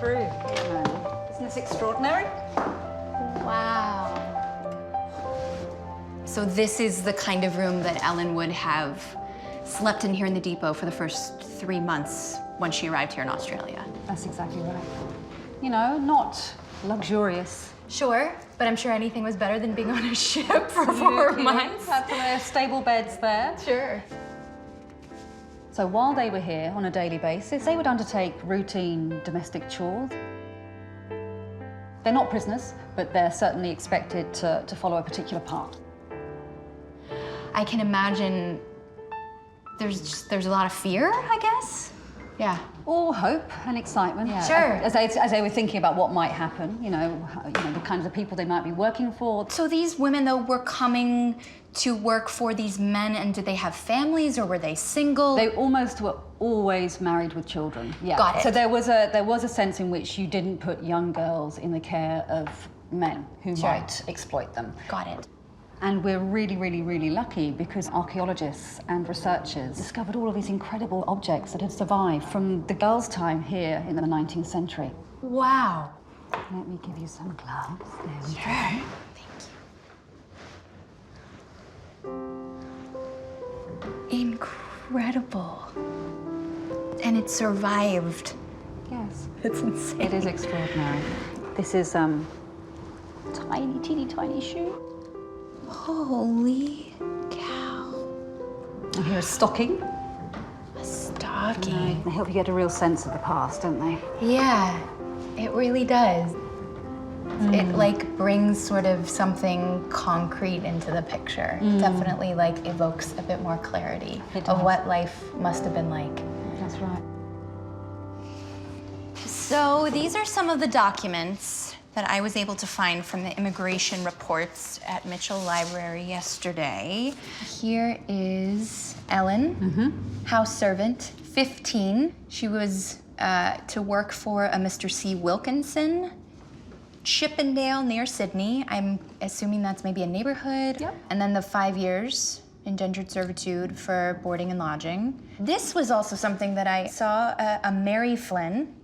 through here, Mandy. Isn't this extraordinary? Wow. So this is the kind of room that Ellen would have slept in here in the depot for the first 3 months when she arrived here in Australia. That's exactly right. You know, not luxurious. Sure, but I'm sure anything was better than being on a ship for 4 months. Had their stable beds there. Sure. So while they were here on a daily basis, they would undertake routine domestic chores. They're not prisoners, but they're certainly expected to follow a particular part. I can imagine there's a lot of fear, I guess. Yeah. Or hope and excitement. Yeah. Sure. As they were thinking about what might happen, you know, the kinds of people they might be working for. So these women, though, were coming to work for these men, and did they have families or were they single? They almost were always married with children. Yeah. Got it. So there was a sense in which you didn't put young girls in the care of men who Sure. might exploit them. Got it. And we're really, really, really lucky because archaeologists and researchers discovered all of these incredible objects that had survived from the girls' time here in the 19th century. Wow. Let me give you some gloves. There we go. Thank you. Incredible. And it survived. Yes. It's insane. It is extraordinary. This is tiny, teeny, tiny shoe. Holy cow. And here's stocking. A stocking. They help you get a real sense of the past, don't they? Yeah, it really does. It like brings sort of something concrete into the picture. Definitely like evokes a bit more clarity It of does. what life must have been like. That's right. So these are some of the documents that I was able to find from the immigration reports at Mitchell Library yesterday. Here is Ellen, house servant, 15. She was to work for a Mr. C. Wilkinson, Chippendale near Sydney. I'm assuming that's maybe a neighborhood. Yep. And then the 5 years indentured servitude for boarding and lodging. This was also something that I saw, a Mary Flynn.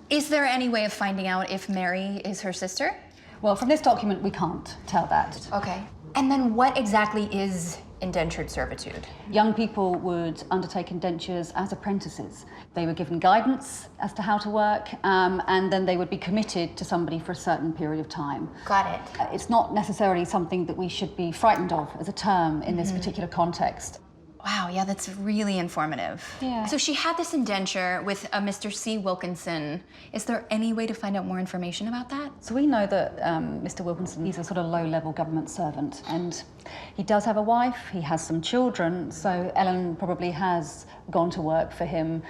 Is there any way of finding out if Mary is her sister? Well, from this document, we can't tell that. Okay. And then what exactly is indentured servitude? Young people would undertake indentures as apprentices. They were given guidance as to how to work, and then they would be committed to somebody for a certain period of time. Got it. It's not necessarily something that we should be frightened of as a term in this particular context. Wow, yeah, that's really informative. Yeah. So she had this indenture with a Mr. C. Wilkinson. Is there any way to find out more information about that? So we know that Mr. Wilkinson, he's a sort of low-level government servant, and he does have a wife, he has some children, so Ellen probably has gone to work for him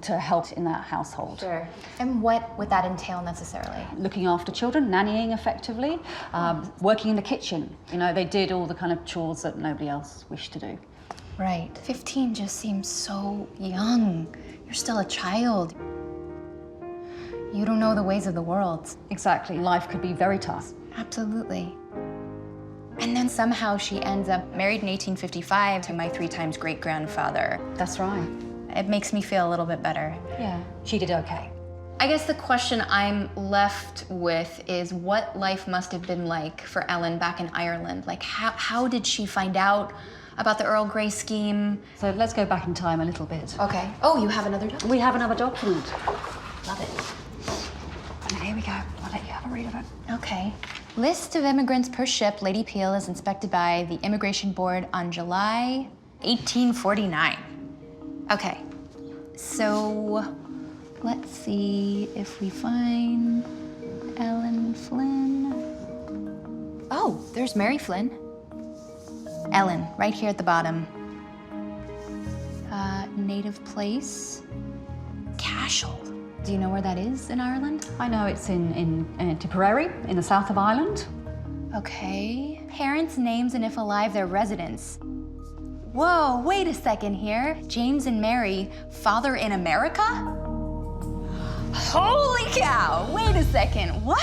to help in that household. Sure. And what would that entail necessarily? Looking after children, nannying effectively, working in the kitchen. You know, they did all the kind of chores that nobody else wished to do. Right. 15 just seems so young. You're still a child. You don't know the ways of the world. Exactly. Life could be very tough. Absolutely. And then somehow she ends up married in 1855 to my 3 times great-grandfather. That's right. It makes me feel a little bit better. Yeah. She did okay. I guess the question I'm left with is what life must have been like for Ellen back in Ireland. Like, how did she find out about the Earl Grey scheme? So let's go back in time a little bit. Okay. Oh, you have another document? We have another document. Love it. And here we go. I'll let you have a read of it. Okay. List of immigrants per ship. Lady Peel is inspected by the Immigration Board on July 1849. Okay. So let's see if we find Ellen Flynn. Oh, there's Mary Flynn. Ellen, right here at the bottom. Native place, Cashel. Do you know where that is in Ireland? I know it's in Tipperary, in the south of Ireland. Okay. Parents' names and if alive, their residence. Whoa, wait a second here. James and Mary, father in America? Holy cow, wait a second, what?